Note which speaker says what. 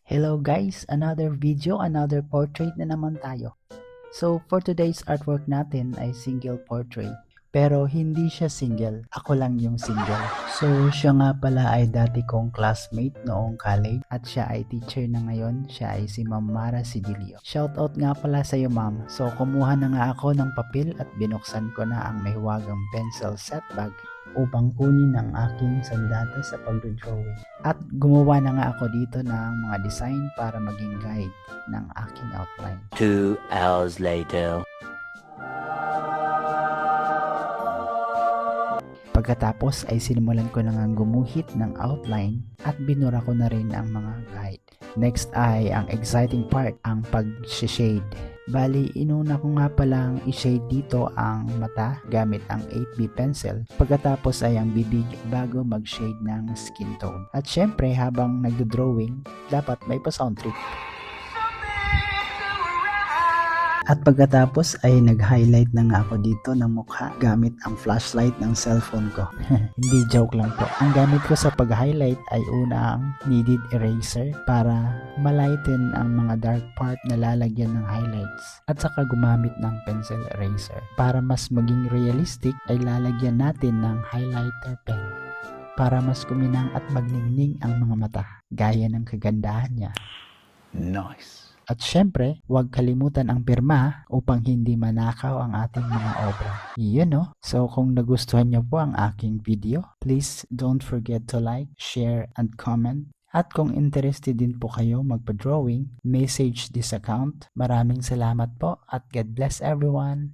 Speaker 1: Hello guys, another video, another portrait na naman tayo. So for today's artwork natin ay single portrait. Pero hindi siya single, ako lang yung single. So siya nga pala ay dati kong classmate noong college at siya ay teacher na ngayon, siya ay si Ma'am Mara Sidilio. Shoutout nga pala sa iyo ma'am. So kumuha na nga ako ng papel at binuksan ko na ang may huwagang pencil set bag upang kunin ang aking sandata sa pagdodrawing. At gumawa na nga ako dito ng mga design para maging guide ng aking outline.
Speaker 2: 2 hours later.
Speaker 1: Pagkatapos ay sinimulan ko na nga gumuhit ng outline at binura ko na rin ang mga guide. Next ay ang exciting part, ang pag-shade. Bali, inuna ko nga palang i-shade dito ang mata gamit ang 8B pencil. Pagkatapos ay ang bibig bago mag-shade ng skin tone. At syempre habang nagdo-drawing, dapat may pa-sound trip. At pagkatapos ay nag-highlight na nga ako dito ng mukha gamit ang flashlight ng cellphone ko. Hindi, joke lang po. Ang gamit ko sa pag-highlight ay una ang kneaded eraser para malighten ang mga dark part na lalagyan ng highlights. At saka gumamit ng pencil eraser. Para mas maging realistic ay lalagyan natin ng highlighter pen para mas kuminang at magningning ang mga mata gaya ng kagandahan niya.
Speaker 2: Nice.
Speaker 1: At syempre, huwag kalimutan ang pirma upang hindi manakaw ang ating mga obra. Yun no? So kung nagustuhan niyo po ang aking video, please don't forget to like, share, and comment. At kung interested din po kayo magpa-drawing, message this account. Maraming salamat po at God bless everyone!